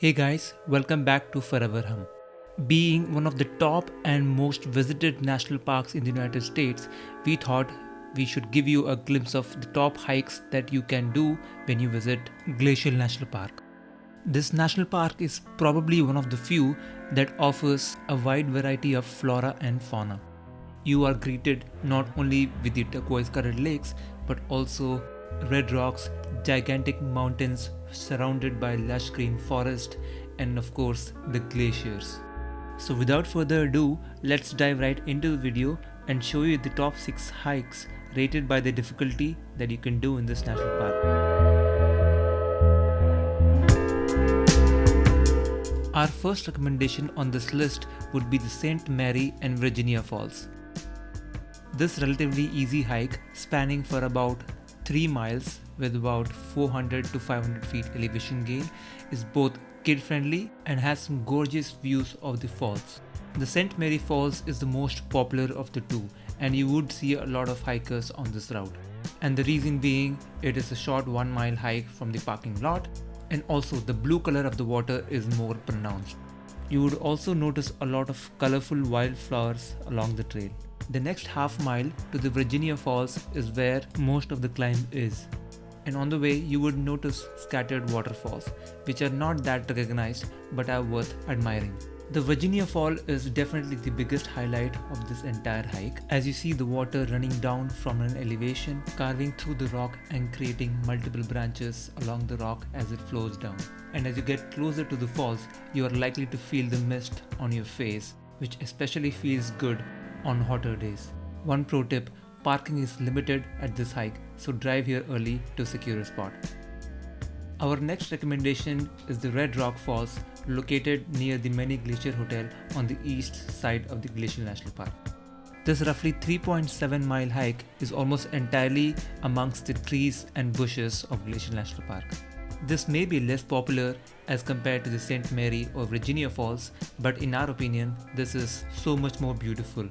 Hey guys, welcome back to Forever Hum. Being one of the top and most visited national parks in the United States, we thought we should give you a glimpse of the top hikes that you can do when you visit Glacier National Park. This national park is probably one of the few that offers a wide variety of flora and fauna. You are greeted not only with the turquoise colored lakes but also red rocks, gigantic mountains surrounded by lush green forest, and of course the glaciers. So without further ado, let's dive right into the video and show you the top 6 hikes rated by the difficulty that you can do in this national park. Our first recommendation on this list would be the St. Mary and Virginia Falls. This relatively easy hike, spanning for about 3 miles with about 400 to 500 feet elevation gain, is both kid-friendly and has some gorgeous views of the falls. The St. Mary Falls is the most popular of the two, and you would see a lot of hikers on this route. And the reason being, it is a short 1 mile hike from the parking lot, and also the blue color of the water is more pronounced. You would also notice a lot of colorful wildflowers along the trail. The next half mile to the Virginia Falls is where most of the climb is. And on the way you would notice scattered waterfalls, which are not that recognized but are worth admiring. The Virginia Fall is definitely the biggest highlight of this entire hike, as you see the water running down from an elevation, carving through the rock and creating multiple branches along the rock as it flows down. And as you get closer to the falls, you are likely to feel the mist on your face, which especially feels good on hotter days. One pro tip: parking is limited at this hike, so drive here early to secure a spot. Our next recommendation is the Redrock Falls, located near the Many Glacier Hotel on the east side of the Glacier National Park. This roughly 3.7 mile hike is almost entirely amongst the trees and bushes of Glacier National Park. This may be less popular as compared to the St. Mary or Virginia Falls, but in our opinion, this is so much more beautiful.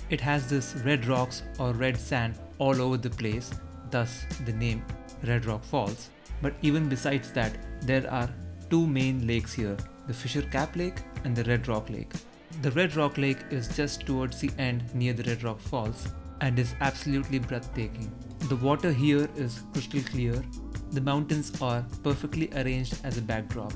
It has this red rocks or red sand all over the place, thus the name Redrock Falls. But even besides that, there are two main lakes here, the Fisher Cap Lake and the Red Rock Lake. The Red Rock Lake is just towards the end near the Redrock Falls and is absolutely breathtaking. The water here is crystal clear, the mountains are perfectly arranged as a backdrop,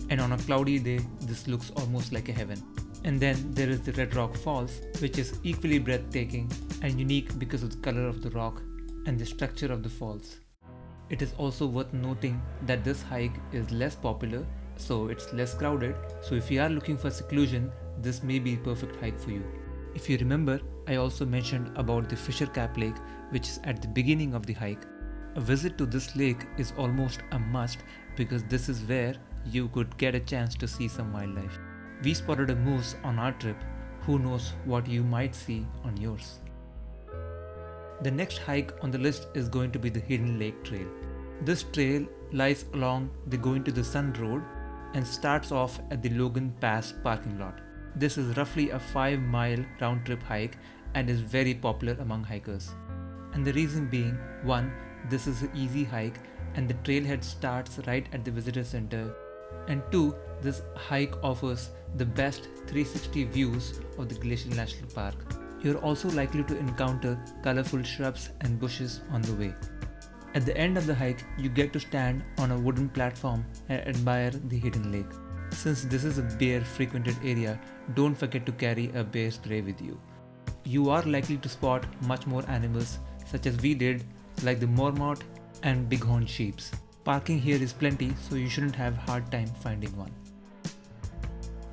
and on a cloudy day this looks almost like a heaven. And then there is the Redrock Falls, which is equally breathtaking and unique because of the color of the rock and the structure of the falls. It is also worth noting that this hike is less popular, so it's less crowded, so if you are looking for seclusion, this may be the perfect hike for you. If you remember, I also mentioned about the Fisher Cap Lake, which is at the beginning of the hike. A visit to this lake is almost a must because this is where you could get a chance to see some wildlife. We spotted a moose on our trip. Who knows what you might see on yours. The next hike on the list is going to be the Hidden Lake Trail. This trail lies along the Going to the Sun road and starts off at the Logan Pass parking lot. This is roughly a 5-mile round trip hike and is very popular among hikers. And the reason being, one, this is an easy hike and the trailhead starts right at the visitor center, and two, this hike offers the best 360 views of the Glacier National Park. You're also likely to encounter colorful shrubs and bushes on the way. At the end of the hike, you get to stand on a wooden platform and admire the hidden lake. Since this is a bear-frequented area, don't forget to carry a bear spray with you. You are likely to spot much more animals, such as we did, like the marmot and bighorn sheep. Parking here is plenty, so you shouldn't have a hard time finding one.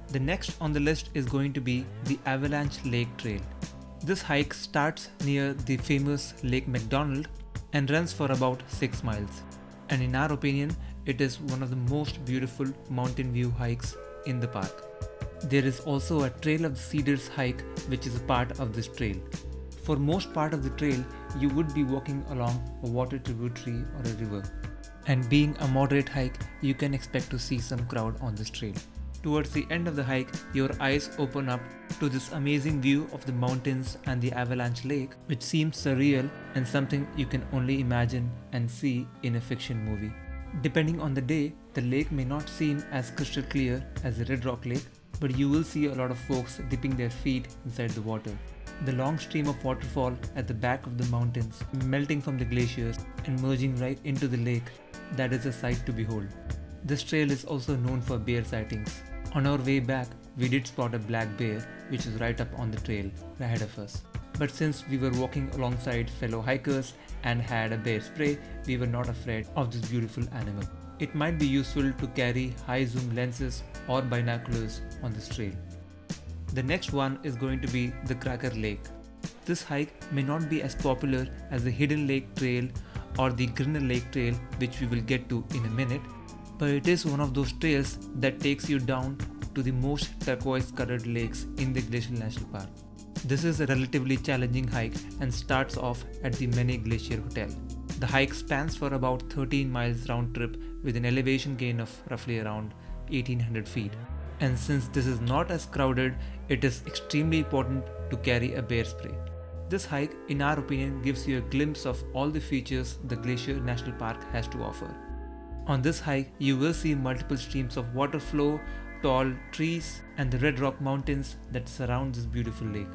The next on the list is going to be the Avalanche Lake Trail. This hike starts near the famous Lake McDonald and runs for about 6 miles. And in our opinion, it is one of the most beautiful mountain view hikes in the park. There is also a Trail of the Cedars hike, which is a part of this trail. For most part of the trail, you would be walking along a water tributary or a river. And being a moderate hike, you can expect to see some crowd on this trail. Towards the end of the hike, your eyes open up to this amazing view of the mountains and the Avalanche Lake, which seems surreal and something you can only imagine and see in a fiction movie. Depending on the day, The lake may not seem as crystal clear as the Redrock Lake, but you will see a lot of folks dipping their feet inside the water. The long stream of waterfall at the back of the mountains, melting from the glaciers and merging right into the lake, that is a sight to behold. This trail is also known for bear sightings. On our way back, we did spot a black bear which was right up on the trail ahead of us. But since we were walking alongside fellow hikers and had a bear spray, we were not afraid of this beautiful animal. It might be useful to carry high zoom lenses or binoculars on this trail. The next one is going to be the Cracker Lake. This hike may not be as popular as the Hidden Lake Trail or the Grinnell Lake Trail, which we will get to in a minute, but it is one of those trails that takes you down to the most turquoise colored lakes in the Glacier National Park. This is a relatively challenging hike and starts off at the Many Glacier Hotel. The hike spans for about 13 miles round trip with an elevation gain of roughly around 1800 feet. And since this is not as crowded, it is extremely important to carry a bear spray. This hike, in our opinion, gives you a glimpse of all the features the Glacier National Park has to offer. On this hike, you will see multiple streams of water flow, tall trees, and the Redrock Mountains that surround this beautiful lake.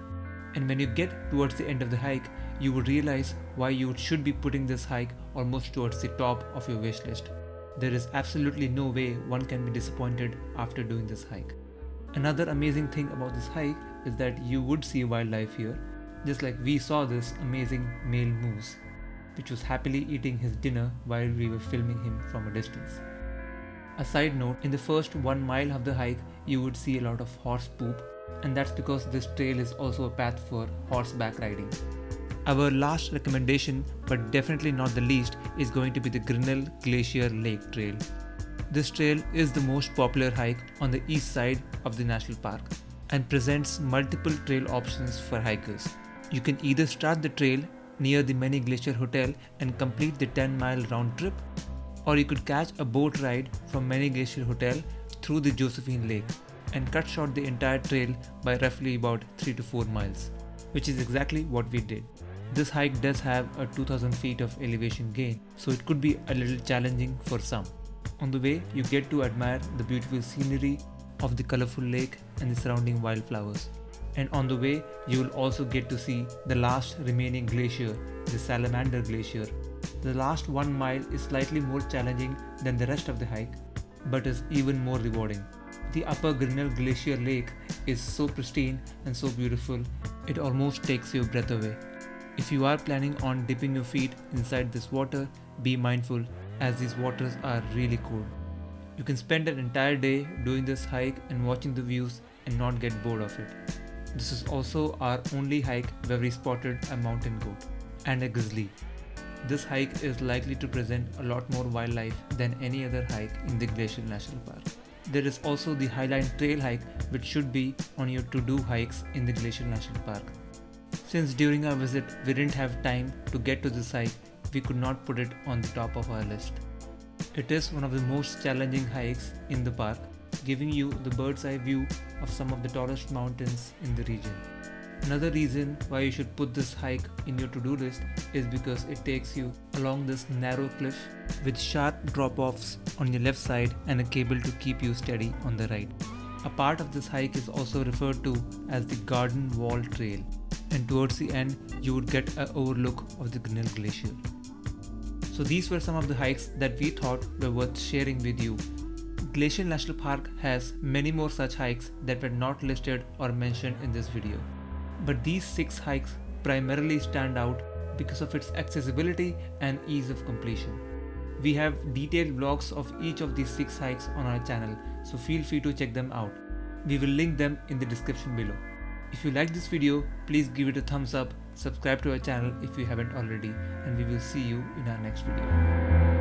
And when you get towards the end of the hike, you would realize why you should be putting this hike almost towards the top of your wish list. There is absolutely no way one can be disappointed after doing this hike. Another amazing thing about this hike is that you would see wildlife here, just like we saw this amazing male moose, which was happily eating his dinner while we were filming him from a distance. A side note, in the first 1 mile of the hike, you would see a lot of horse poop, and that's because this trail is also a path for horseback riding. Our last recommendation, but definitely not the least, is going to be the Grinnell Glacier Lake Trail. This trail is the most popular hike on the east side of the national park and presents multiple trail options for hikers. You can either start the trail near the Many Glacier Hotel and complete the 10-mile round trip, or you could catch a boat ride from Many Glacier Hotel through the Josephine Lake and cut short the entire trail by roughly about 3 to 4 miles, which is exactly what we did. This hike does have a 2000 feet of elevation gain, so it could be a little challenging for some. On the way, you get to admire the beautiful scenery of the colorful lake and the surrounding wildflowers. And on the way, you will also get to see the last remaining glacier, the Salamander Glacier. The last 1 mile is slightly more challenging than the rest of the hike, but is even more rewarding. The upper Grinnell Glacier Lake is so pristine and so beautiful, it almost takes your breath away. If you are planning on dipping your feet inside this water, be mindful as these waters are really cold. You can spend an entire day doing this hike and watching the views and not get bored of it. This is also our only hike where we spotted a mountain goat and a grizzly. This hike is likely to present a lot more wildlife than any other hike in the Glacier National Park. There is also the Highline trail hike, which should be on your to-do hikes in the Glacier National Park. Since during our visit we didn't have time to get to this hike, we could not put it on the top of our list. It is one of the most challenging hikes in the park, giving you the bird's eye view of some of the tallest mountains in the region. Another reason why you should put this hike in your to-do list is because it takes you along this narrow cliff with sharp drop-offs on your left side and a cable to keep you steady on the right. A part of this hike is also referred to as the Garden Wall Trail, and towards the end you would get an overlook of the Grinnell Glacier. So these were some of the hikes that we thought were worth sharing with you. Glacier National Park has many more such hikes that were not listed or mentioned in this video. But these 6 hikes primarily stand out because of its accessibility and ease of completion. We have detailed vlogs of each of these 6 hikes on our channel, so feel free to check them out. We will link them in the description below. If you like this video, please give it a thumbs up, subscribe to our channel if you haven't already, and we will see you in our next video.